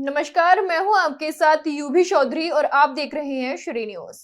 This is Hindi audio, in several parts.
नमस्कार, मैं हूं आपके साथ यूभी चौधरी और आप देख रहे हैं श्री न्यूज।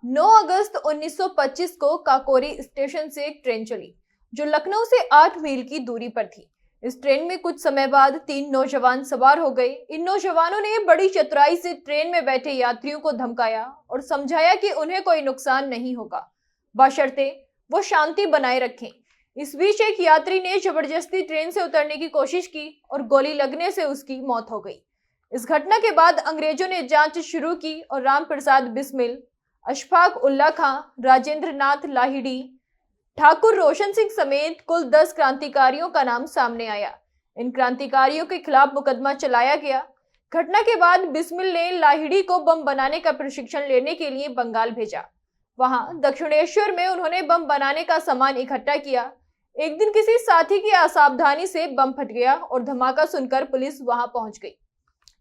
9 अगस्त 1925 को काकोरी स्टेशन से एक ट्रेन चली जो लखनऊ से 8 मील की दूरी पर थी। इस ट्रेन में कुछ समय बाद 3 नौजवान सवार हो गए। इन नौजवानों ने बड़ी चतुराई से ट्रेन में बैठे यात्रियों को धमकाया और समझाया कि उन्हें कोई नुकसान नहीं होगा, बशर्ते वो शांति बनाए रखें। इस बीच एक यात्री ने जबरदस्ती ट्रेन से उतरने की कोशिश की और गोली लगने से उसकी मौत हो गई। इस घटना के बाद अंग्रेजों ने जांच शुरू की और राम प्रसाद बिस्मिल, अशफाक उल्ला खां, राजेंद्र नाथ लाहिड़ी, ठाकुर रोशन सिंह समेत कुल 10 क्रांतिकारियों का नाम सामने आया। इन क्रांतिकारियों के खिलाफ मुकदमा चलाया गया। घटना के बाद बिस्मिल ने लाहिड़ी को बम बनाने का प्रशिक्षण लेने के लिए बंगाल भेजा। वहां दक्षिणेश्वर में उन्होंने बम बनाने का सामान इकट्ठा किया। एक दिन किसी साथी की असावधानी से बम फट गया और धमाका सुनकर पुलिस वहां पहुंच गई,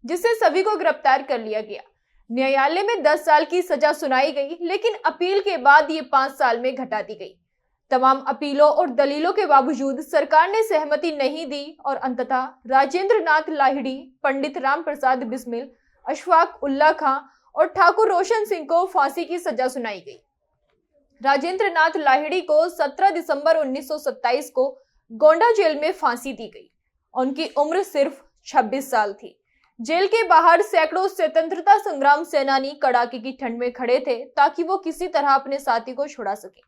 जिससे सभी को गिरफ्तार कर लिया गया। न्यायालय में 10 साल की सजा सुनाई गई, लेकिन अपील के बाद ये 5 साल में घटा दी गई। तमाम अपीलों और दलीलों के बावजूद सरकार ने सहमति नहीं दी और अंततः राजेंद्र नाथ लाहिड़ी, पंडित राम प्रसाद बिस्मिल, अशफाक उल्ला खां और ठाकुर रोशन सिंह को फांसी की सजा सुनाई गई। राजेंद्र नाथ लाहिड़ी को 17 दिसंबर 1927 को गोंडा जेल में फांसी दी गई। उनकी उम्र सिर्फ 26 साल थी। जेल के बाहर सैकड़ों स्वतंत्रता संग्राम सेनानी कड़ाके की ठंड में खड़े थे ताकि वो किसी तरह अपने साथी को छुड़ा सके।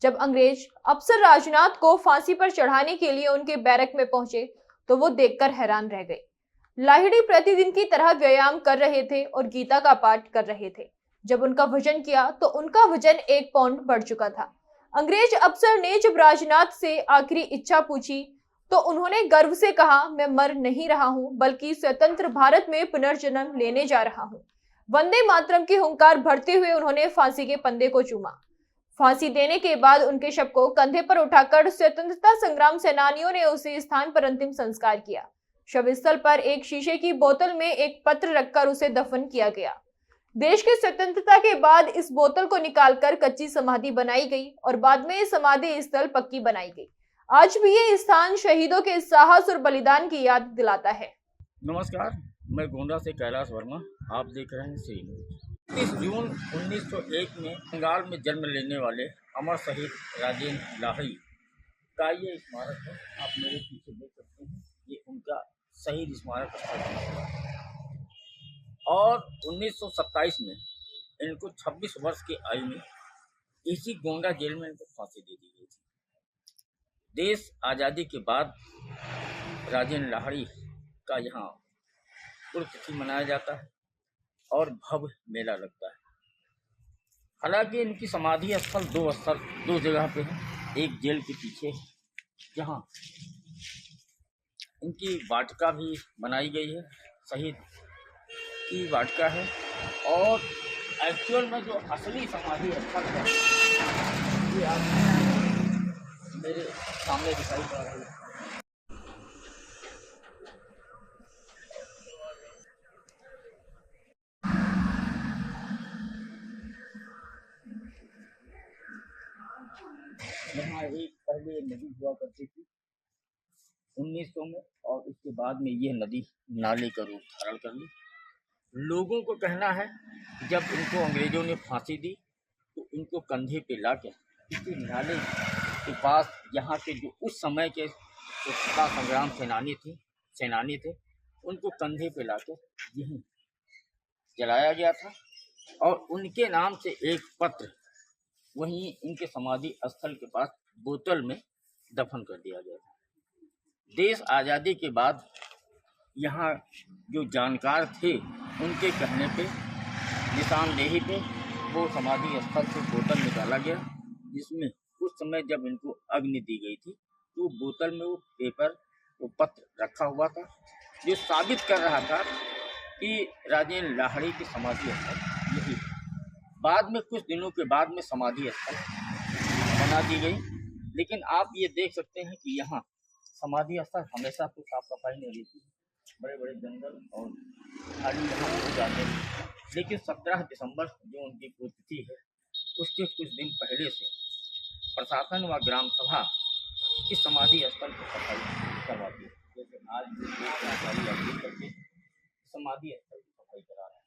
जब अंग्रेज अफसर राजनाथ को फांसी पर चढ़ाने के लिए उनके बैरक में पहुंचे तो वो देखकर हैरान रह गए। लाहिड़ी प्रतिदिन की तरह व्यायाम कर रहे थे और गीता का पाठ कर रहे थे। जब उनका वजन किया तो उनका वजन 1 पाउंड बढ़ चुका था। अंग्रेज अफसर ने जब राजनाथ से आखिरी इच्छा पूछी तो उन्होंने गर्व से कहा, मैं मर नहीं रहा हूं, बल्कि स्वतंत्र भारत में पुनर्जन्म लेने जा रहा हूं। वंदे मातरम की हुंकार भरते हुए उन्होंने फांसी के फंदे को चूमा। फांसी देने के बाद उनके शव को कंधे पर उठाकर स्वतंत्रता संग्राम सेनानियों ने उसी स्थान पर अंतिम संस्कार किया। शव स्थल पर एक शीशे की बोतल में एक पत्र रखकर उसे दफन किया गया। देश की स्वतंत्रता के बाद इस बोतल को निकालकर कच्ची समाधि बनाई गई और बाद में समाधि स्थल पक्की बनाई गई। आज भी ये स्थान शहीदों के साहस और बलिदान की याद दिलाता है। नमस्कार, मैं गोंडा से कैलाश वर्मा, आप देख रहे हैं श्री न्यूज। 30 जून 1901 में बंगाल में जन्म लेने वाले अमर शहीद राजेंद्र लाहिड़ी का ये स्मारक है। आप मेरे पीछे देख सकते हैं, ये उनका शहीद स्मारक स्थल है। और 1927 में इनको 26 वर्ष की आयु में इसी गोंडा जेल में इनको फांसी दे दी गई थी। देश आज़ादी के बाद राजेंद्र लाहिड़ी का यहाँ पुण्यतिथि मनाया जाता है और भव्य मेला लगता है। हालांकि इनकी समाधि स्थल दो जगह पे है। एक जेल के पीछे है, जहाँ इनकी वाटिका भी बनाई गई है, शहीद की वाटिका है। और एक्चुअल में जो असली समाधि स्थल है ये आप मेरे सामने दिखाई पड़ रही है। यहाँ एक पहले नदी हुआ करती थी 1900 में, और उसके बाद में ये नदी नाले का रूप धारण कर ली। लोगों को कहना है कि जब इनको अंग्रेजों ने फांसी दी तो इनको कंधे पे लाकर इसी नाले के पास यहाँ के जो उस समय के स्वतंत्रता संग्राम सेनानी थे उनको कंधे पे लाकर यहीं जलाया गया था। और उनके नाम से एक पत्र वहीं इनके समाधि स्थल के पास बोतल में दफन कर दिया गया था। देश आज़ादी के बाद यहाँ जो जानकार थे उनके कहने पे, निशानदेही पे वो समाधि स्थल से बोतल निकाला गया, जिसमें उस समय जब इनको अग्नि दी गई थी तो बोतल में वो पत्र रखा हुआ था, जो साबित कर रहा था कि राजेंद्र लाहिड़ी की समाधि स्थल यही। बाद में कुछ दिनों के बाद में समाधि स्थल बना दी गई, लेकिन आप ये देख सकते हैं कि यहाँ समाधि स्थल हमेशा तो साफ सफाई नहीं रहती, बड़े बड़े जंगल और खाली यहाँ हो जाते हैं। लेकिन 17 दिसंबर जो उनकी पुण्यतिथि है उसके कुछ दिन पहले से प्रशासन व ग्राम सभा इस समाधि स्थल को सफाई करवाती है। जैसे आज भी करके समाधि स्थल की सफाई करा रहे हैं।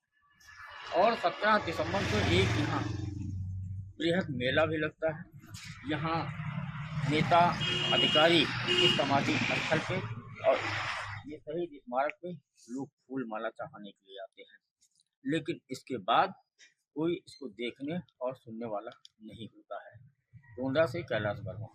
और 17 दिसंबर को एक यहाँ बृहद मेला भी लगता है। यहाँ नेता अधिकारी इस समाधि स्थल पे और ये शहीद स्मारक पे लोग फूल माला चढ़ाने के लिए आते हैं, लेकिन इसके बाद कोई इसको देखने और सुनने वाला नहीं होता है। गोंडा से कैलाश वर्मा।